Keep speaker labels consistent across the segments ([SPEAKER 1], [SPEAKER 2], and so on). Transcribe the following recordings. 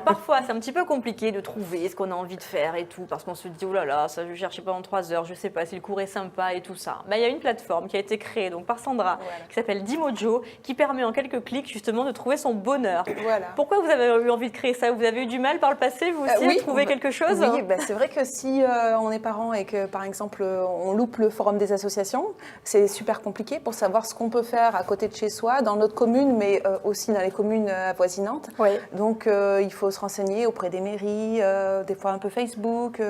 [SPEAKER 1] parfois, c'est un petit peu compliqué de trouver ce qu'on a envie de faire et tout, parce qu'on se dit, oh là là, ça, je vais chercher pendant 3 heures, je sais pas si le cours est sympa et tout ça. Il y a une plateforme qui a été créée donc, par Sandra, qui s'appelle Dimojo, qui permet en quelques clics justement de trouver son bonheur. Pourquoi vous avez eu envie de créer ça? Vous avez eu du mal par le passé, vous aussi, à trouver quelque chose?
[SPEAKER 2] Oui, c'est vrai que si on est parent et que, par exemple, on loupe le forum des associations, c'est super compliqué pour savoir ce qu'on peut faire à côté de chez soi, dans notre commune, mais aussi dans les communes avoisinantes. Donc, il faut se renseigner auprès des mairies, des fois un peu Facebook,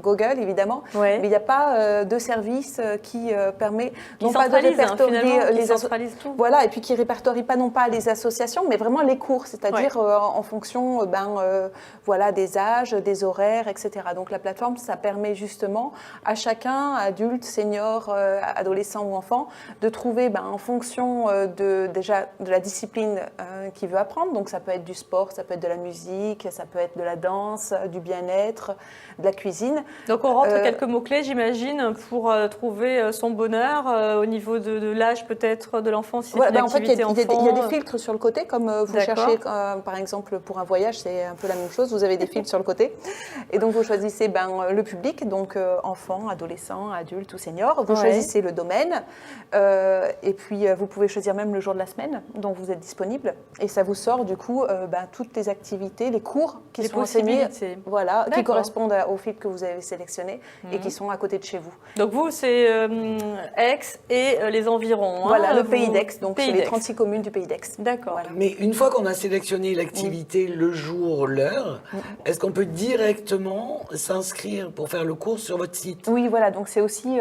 [SPEAKER 2] Google, évidemment. Mais il n'y a pas de service qui permet non pas de répertorier
[SPEAKER 1] tout.
[SPEAKER 2] Voilà, et puis qui répertorie pas non pas les associations, mais vraiment les cours, c'est-à-dire en fonction voilà, des âges, des horaires, etc. Donc la plateforme, ça permet justement à chacun, adulte, senior, adolescent ou enfant, de trouver en fonction déjà de la discipline qu'il veut apprendre. Donc ça peut être du sport, ça peut être de la musique, ça peut être de la danse, du bien-être, de la cuisine.
[SPEAKER 1] Donc on rentre quelques mots-clés, j'imagine, pour trouver son bonheur au niveau de l'âge peut-être de l'enfant, si c'est une activité enfant.
[SPEAKER 2] Il y a des filtres sur le côté, comme vous cherchez, par exemple, pour un voyage, c'est un peu la même chose. Vous avez des filtres sur le côté. Et donc, vous choisissez le public, donc enfant, adolescent, adulte ou senior. Vous choisissez le domaine. Et puis, vous pouvez choisir même le jour de la semaine dont vous êtes disponible. Et ça vous sort, du coup, toutes les activités, les cours qui sont enseignés, voilà, qui correspondent au filtre que vous avez sélectionné et qui sont à côté de chez vous.
[SPEAKER 1] Donc, vous, c'est Aix et les environs.
[SPEAKER 2] Voilà, le pays d'Aix. Donc, c'est les 36 communes du pays d'Aix.
[SPEAKER 1] D'accord.
[SPEAKER 2] Voilà.
[SPEAKER 3] Mais une fois qu'on a sélectionné l'activité, le jour, l'heure, est-ce qu'on peut directement s'inscrire pour faire le cours sur votre site?
[SPEAKER 2] Oui, voilà. Donc, c'est aussi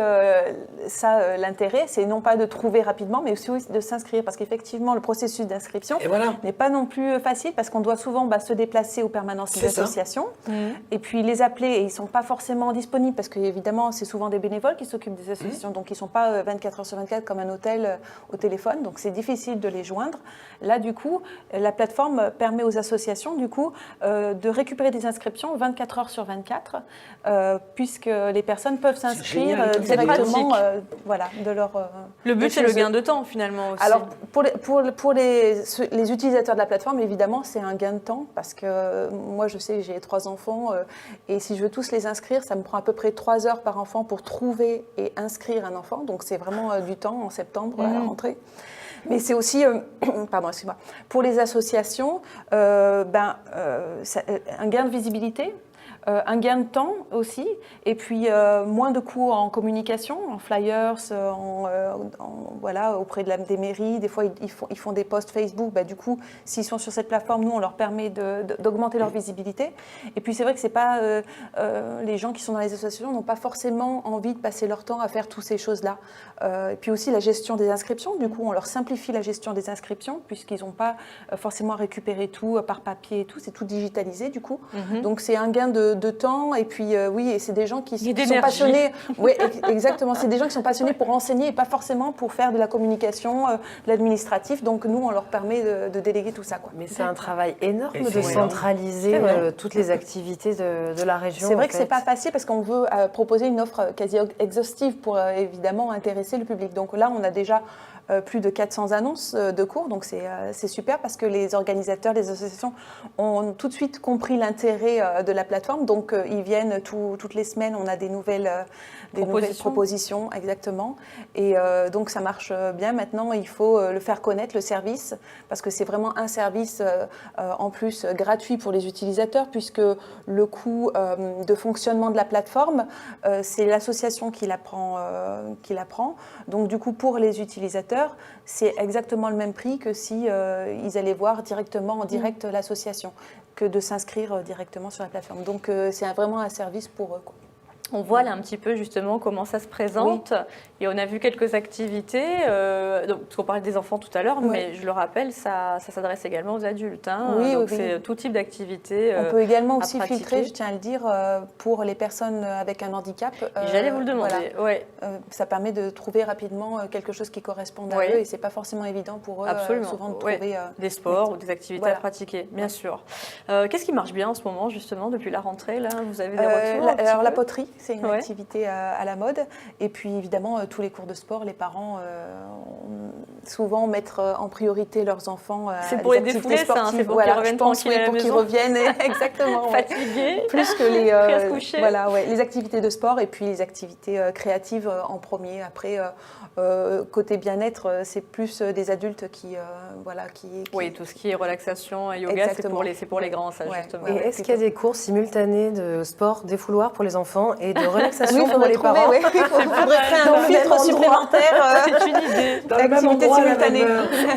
[SPEAKER 2] ça l'intérêt. C'est non pas de trouver rapidement, mais aussi de s'inscrire. Parce qu'effectivement, le processus d'inscription n'est pas non plus facile parce qu'on doit souvent se déplacer aux permanences des associations et puis les appeler et ils ne sont pas forcément disponibles parce qu'évidemment, c'est souvent des bénévoles qui s'occupent des associations. Donc, ils ne sont pas 24 heures sur 24 comme un hôtel au téléphone. Donc, c'est difficile de les joindre. Là, du coup, la plateforme permet aux associations, du coup, de récupérer des inscriptions 24 heures sur 24, puisque les personnes peuvent s'inscrire directement voilà, de leur...
[SPEAKER 1] le but, c'est le gain de temps, finalement, aussi.
[SPEAKER 2] Alors, pour les utilisateurs de la plateforme, évidemment, c'est un gain de temps, parce que moi, je sais, j'ai 3 enfants, et si je veux tous les inscrire, ça me prend à peu près 3 heures par enfant pour trouver et inscrire un enfant, donc c'est vraiment du temps en septembre à la rentrée. Mais c'est aussi, pardon, excuse-moi, pour les associations, un gain de visibilité, un gain de temps aussi, et puis moins de coûts en communication, en flyers, voilà, auprès des mairies. Des fois, ils font des posts Facebook. Du coup, s'ils sont sur cette plateforme, nous, on leur permet d'augmenter leur visibilité. Et puis, c'est vrai que c'est pas les gens qui sont dans les associations n'ont pas forcément envie de passer leur temps à faire toutes ces choses-là. Et puis aussi, la gestion des inscriptions. Du coup, on leur simplifie la gestion des inscriptions, puisqu'ils n'ont pas forcément à récupérer tout par papier et tout. C'est tout digitalisé, du coup. Donc, c'est un gain de temps et puis oui, et c'est des gens qui sont passionnés. Oui, exactement. C'est des gens qui sont passionnés pour enseigner et pas forcément pour faire de la communication, de l'administratif. Donc nous, on leur permet de déléguer tout ça, quoi.
[SPEAKER 4] Mais c'est un travail énorme de centraliser toutes les activités de la région.
[SPEAKER 2] C'est vrai que c'est pas facile parce qu'on veut proposer une offre quasi exhaustive pour évidemment intéresser le public. Donc là, on a déjà plus de 400 annonces de cours, donc c'est super parce que les organisateurs, les associations ont tout de suite compris l'intérêt de la plateforme, donc ils viennent toutes les semaines, on a des nouvelles propositions, exactement, et donc ça marche bien. Maintenant, il faut le faire connaître, le service, parce que c'est vraiment un service en plus gratuit pour les utilisateurs, puisque le coût de fonctionnement de la plateforme, c'est l'association qui la prend, donc du coup pour les utilisateurs, c'est exactement le même prix que si ils allaient voir directement en direct l'association, que de s'inscrire directement sur la plateforme. Donc c'est vraiment un service pour eux, quoi.
[SPEAKER 1] On voit là un petit peu justement comment ça se présente et on a vu quelques activités, parce qu'on parlait des enfants tout à l'heure, mais je le rappelle, ça s'adresse également aux adultes. Donc c'est tout type d'activité.
[SPEAKER 2] On peut également aussi filtrer, je tiens à le dire, pour les personnes avec un handicap.
[SPEAKER 1] J'allais vous le demander.
[SPEAKER 2] Voilà. Ça permet de trouver rapidement quelque chose qui corresponde à eux et c'est pas forcément évident pour eux souvent de trouver
[SPEAKER 1] des sports ou des activités à pratiquer, bien sûr. Qu'est-ce qui marche bien en ce moment justement depuis la rentrée là? Vous avez des retours?
[SPEAKER 2] Alors la poterie. c'est une activité à la mode. Et puis évidemment, tous les cours de sport, les parents souvent mettre en priorité leurs enfants à
[SPEAKER 1] c'est pour les défouler, ça, c'est pour qu'ils reviennent tranquilles à la
[SPEAKER 2] pour qu'ils
[SPEAKER 1] maison.
[SPEAKER 2] Reviennent exactement.
[SPEAKER 1] Fatigués.
[SPEAKER 2] Plus que les les activités de sport et puis les activités créatives en premier. Après, côté bien-être, c'est plus des adultes qui.
[SPEAKER 1] Oui, tout ce qui est relaxation et yoga, c'est pour les grands, ça, justement.
[SPEAKER 4] Et est-ce qu'il y a des cours simultanés de sport défouloir pour les enfants et de relaxation pour les parents?
[SPEAKER 2] Oui, il faudrait créer un filtre supplémentaire.
[SPEAKER 1] C'est une idée.
[SPEAKER 3] Dans le même endroit,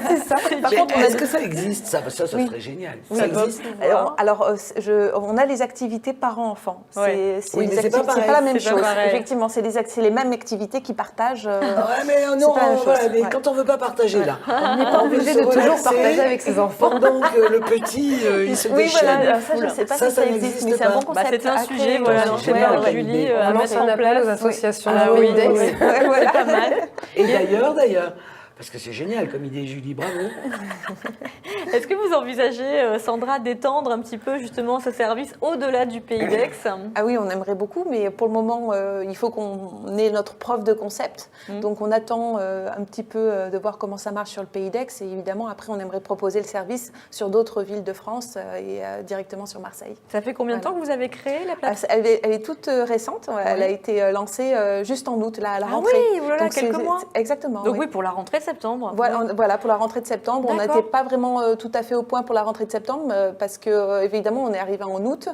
[SPEAKER 2] c'est ça. Par contre,
[SPEAKER 3] est-ce que ça existe, ça? Ça serait génial.
[SPEAKER 2] Oui.
[SPEAKER 3] Ça existe?
[SPEAKER 2] Alors, on a les activités parents-enfants.
[SPEAKER 3] Mais c'est
[SPEAKER 2] pas la même chose. Effectivement, c'est les mêmes activités qu'ils partagent.
[SPEAKER 3] Ouais, mais non, mais quand on ne veut pas partager, là.
[SPEAKER 4] On n'est pas obligé de toujours partager avec ses enfants.
[SPEAKER 3] Pendant que le petit, il se déchaîne.
[SPEAKER 2] Oui, voilà. Ça, je ne sais pas si ça existe, mais c'est un bon concept.
[SPEAKER 1] C'est un sujet, Julie,
[SPEAKER 4] à mettre en place aux associations de Pays-d'Aix.
[SPEAKER 1] C'est pas mal.
[SPEAKER 3] Et d'ailleurs, parce que c'est génial comme idée, Julie, bravo.
[SPEAKER 1] Est-ce que vous envisagez, Sandra, d'étendre un petit peu justement ce service au-delà du Pays-d'Aix?
[SPEAKER 2] Ah oui, on aimerait beaucoup, mais pour le moment, il faut qu'on ait notre preuve de concept. Donc on attend un petit peu de voir comment ça marche sur le Pays-d'Aix. Et évidemment, après, on aimerait proposer le service sur d'autres villes de France et directement sur Marseille.
[SPEAKER 1] Ça fait combien de temps que vous avez créé la plateforme?
[SPEAKER 2] Elle est toute récente. Elle a été lancée juste en août, là, à la rentrée.
[SPEAKER 1] Ah oui, voilà, quelques mois.
[SPEAKER 2] Exactement.
[SPEAKER 1] Donc oui, pour la rentrée de septembre.
[SPEAKER 2] Voilà, pour la rentrée de septembre. On n'était pas vraiment tout à fait au point pour la rentrée de septembre parce que, évidemment, on est arrivé en août.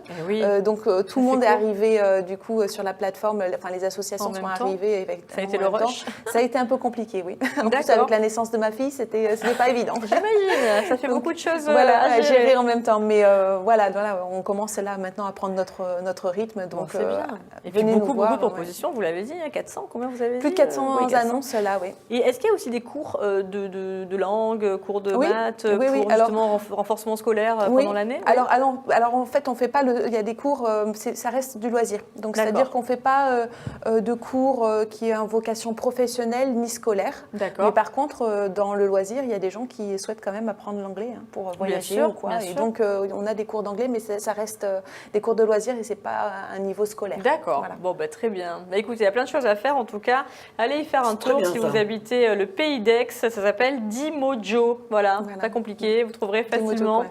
[SPEAKER 2] Donc, tout le monde est arrivé, du coup, sur la plateforme. Enfin, les associations sont arrivées.
[SPEAKER 1] Ça a été le rush.
[SPEAKER 2] Ça a été un peu compliqué, oui. En plus, avec la naissance de ma fille, c'était pas évident.
[SPEAKER 1] J'imagine, ça fait beaucoup de choses
[SPEAKER 2] à gérer en même temps. Mais voilà, on commence là maintenant à prendre notre rythme. Donc,
[SPEAKER 1] c'est bien. Et puis beaucoup de propositions, vous l'avez dit, 400, combien vous avez dit?
[SPEAKER 2] Plus de 400 annonces là, oui.
[SPEAKER 1] Et est-ce qu'il y a aussi des cours de langue, cours de maths, pour justement renforcement scolaire pendant l'année?
[SPEAKER 2] Alors en fait, on fait pas il y a des cours, ça reste du loisir. Donc c'est-à-dire qu'on fait pas de cours qui ont vocation professionnelle ni scolaire.
[SPEAKER 1] D'accord.
[SPEAKER 2] Mais par contre, dans le loisir, il y a des gens qui souhaitent quand même apprendre l'anglais pour voyager ou quoi. Et donc on a des cours d'anglais, mais ça reste des cours de loisir et c'est pas un niveau scolaire.
[SPEAKER 1] D'accord. Voilà. Bon, très bien. Écoutez, il y a plein de choses à faire en tout cas. Allez y faire un tour si vous habitez le Pays-d'Aix. Ça s'appelle Dimojo. Voilà, pas compliqué, vous trouverez facilement.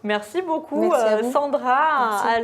[SPEAKER 1] Merci beaucoup, Sandra.
[SPEAKER 2] Merci.